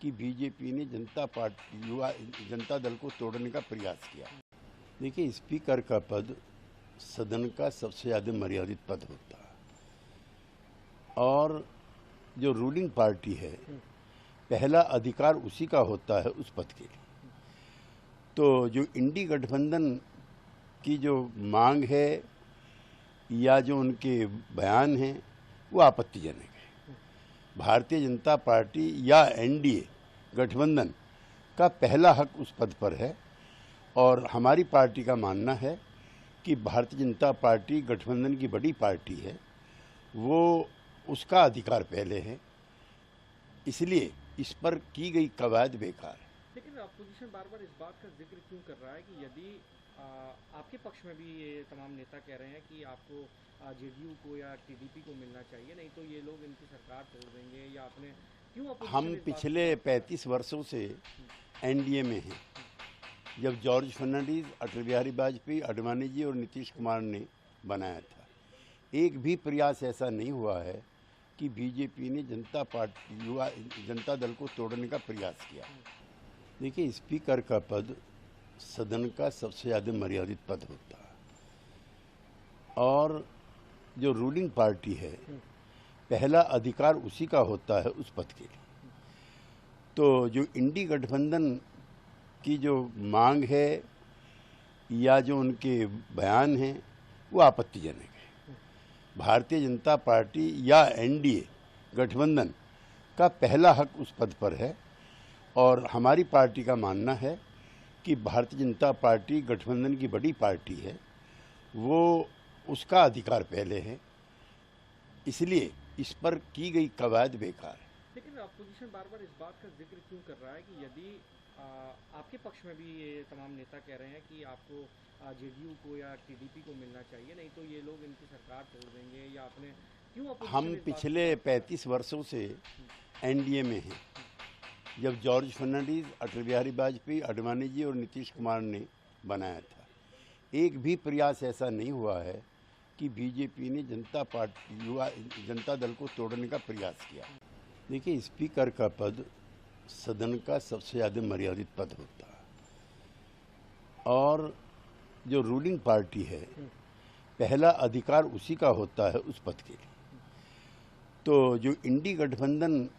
कि बीजेपी ने जनता दल को तोड़ने का प्रयास किया। देखिए, स्पीकर का पद सदन का सबसे ज़्यादा मर्यादित पद होता है और जो रूलिंग पार्टी है पहला अधिकार उसी का होता है उस पद के लिए। तो जो इंडी गठबंधन की जो मांग है या जो उनके बयान हैं वो आपत्तिजनक है। भारतीय जनता पार्टी या एनडीए गठबंधन का पहला हक उस पद पर है और हमारी पार्टी का मानना है कि भारतीय जनता पार्टी गठबंधन की बड़ी पार्टी है, वो उसका अधिकार पहले है, इसलिए इस पर की गई कवायद बेकार है। लेकिन अपोजिशन बार बार इस बात का जिक्र क्यों कर रहा है कि यदि आपके पक्ष में भी ये तमाम नेता कह रहे हैं कि आपको जेडीयू को या टीडीपी को मिलना चाहिए, नहीं तो ये लोग इनकी सरकार तोड़ देंगे, या आपने क्यों हम पिछले 35 वर्षों से एनडीए में हैं। जब जॉर्ज फर्नांडीज, अटल बिहारी वाजपेयी, आडवाणी जी और नीतीश कुमार ने बनाया था, एक भी प्रयास ऐसा नहीं हुआ है कि बीजेपी ने जनता दल को तोड़ने का प्रयास किया। देखिए, स्पीकर का पद सदन का सबसे ज़्यादा मर्यादित पद होता है और जो रूलिंग पार्टी है पहला अधिकार उसी का होता है उस पद के लिए। तो जो इंडी गठबंधन की जो मांग है या जो उनके बयान हैं वो आपत्तिजनक है। भारतीय जनता पार्टी या एनडीए गठबंधन का पहला हक उस पद पर है और हमारी पार्टी का मानना है कि भारतीय जनता पार्टी गठबंधन की बड़ी पार्टी है, वो उसका अधिकार पहले है, इसलिए इस पर की गई कवायद बेकार है। लेकिन अपोजिशन बार बार इस बात का जिक्र क्यों कर रहा है कि यदि आपके पक्ष में भी ये तमाम नेता कह रहे हैं कि आपको जेडीयू को या टीडीपी को मिलना चाहिए, नहीं तो ये लोग इनकी सरकार तोड़ देंगे, या आपने क्यों हम पिछले 35 वर्षों से एनडीए में हैं। जब जॉर्ज फर्नांडीज, अटल बिहारी वाजपेयी, आडवाणी जी और नीतीश कुमार ने बनाया था, एक भी प्रयास ऐसा नहीं हुआ है कि बीजेपी ने जनता दल को तोड़ने का प्रयास किया। देखिए, स्पीकर का पद सदन का सबसे ज़्यादा मर्यादित पद होता है और जो रूलिंग पार्टी है पहला अधिकार उसी का होता है उस पद के लिए। तो जो इंडी गठबंधन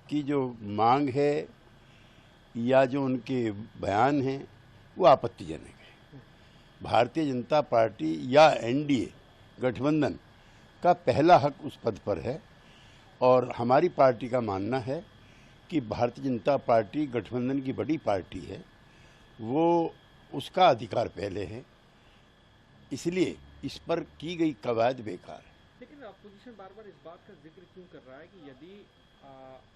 की जो मांग है या जो उनके बयान हैं वो आपत्तिजनक है। भारतीय जनता पार्टी या एनडीए गठबंधन का पहला हक उस पद पर है और हमारी पार्टी का मानना है कि भारतीय जनता पार्टी गठबंधन की बड़ी पार्टी है, वो उसका अधिकार पहले है, इसलिए इस पर की गई कवायद बेकार है। लेकिन अपोजिशन बार बार इस बात का जिक्र क्यों कर रहा है कि यदि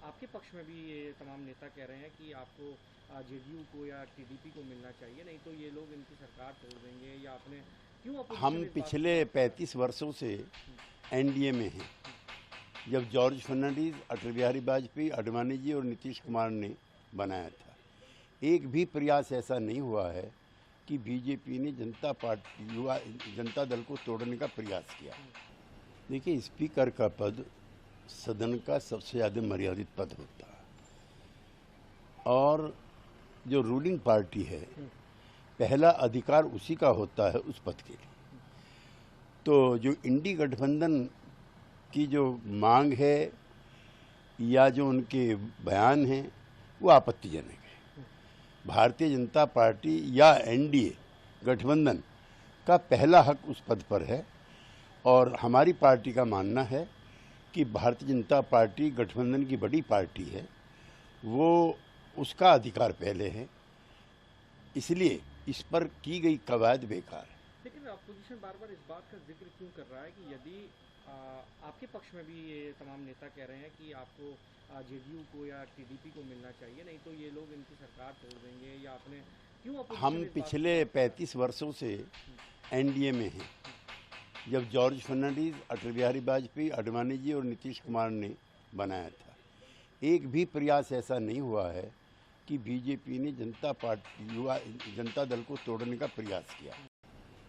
आपके पक्ष में भी ये तमाम नेता कह रहे हैं कि आपको जेडीयू को या टीडीपी को मिलना चाहिए, नहीं तो ये लोग इनकी सरकार तोड़ देंगे, या आपने क्यों हम पिछले 35 वर्षों से एनडीए में हैं। जब जॉर्ज फर्नांडीज, अटल बिहारी वाजपेयी, आडवाणी जी और नीतीश कुमार ने बनाया था, एक भी प्रयास ऐसा नहीं हुआ है कि बीजेपी ने जनता दल को तोड़ने का प्रयास किया। देखिए, स्पीकर का पद सदन का सबसे ज़्यादा मर्यादित पद होता है और जो रूलिंग पार्टी है पहला अधिकार उसी का होता है उस पद के लिए। तो जो इंडी गठबंधन की जो मांग है या जो उनके बयान हैं वो आपत्तिजनक है। भारतीय जनता पार्टी या एनडीए गठबंधन का पहला हक उस पद पर है और हमारी पार्टी का मानना है कि भारतीय जनता पार्टी गठबंधन की बड़ी पार्टी है, वो उसका अधिकार पहले है, इसलिए इस पर की गई कवायद बेकार है। लेकिन अपोजिशन बार बार इस बात का जिक्र क्यों कर रहा है कि यदि आपके पक्ष में भी ये तमाम नेता कह रहे हैं कि आपको जेडीयू को या टीडीपी को मिलना चाहिए, नहीं तो ये लोग इनकी सरकार तोड़ देंगे, या आपने क्यों हम पिछले 35 वर्षों से एनडीए में हैं। जब जॉर्ज फर्नांडीज, अटल बिहारी वाजपेयी, आडवाणी जी और नीतीश कुमार ने बनाया था, एक भी प्रयास ऐसा नहीं हुआ है कि बीजेपी ने जनता दल को तोड़ने का प्रयास किया।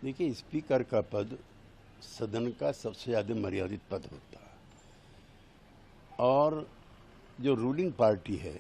देखिए, स्पीकर का पद सदन का सबसे ज़्यादा मर्यादित पद होता है और जो रूलिंग पार्टी है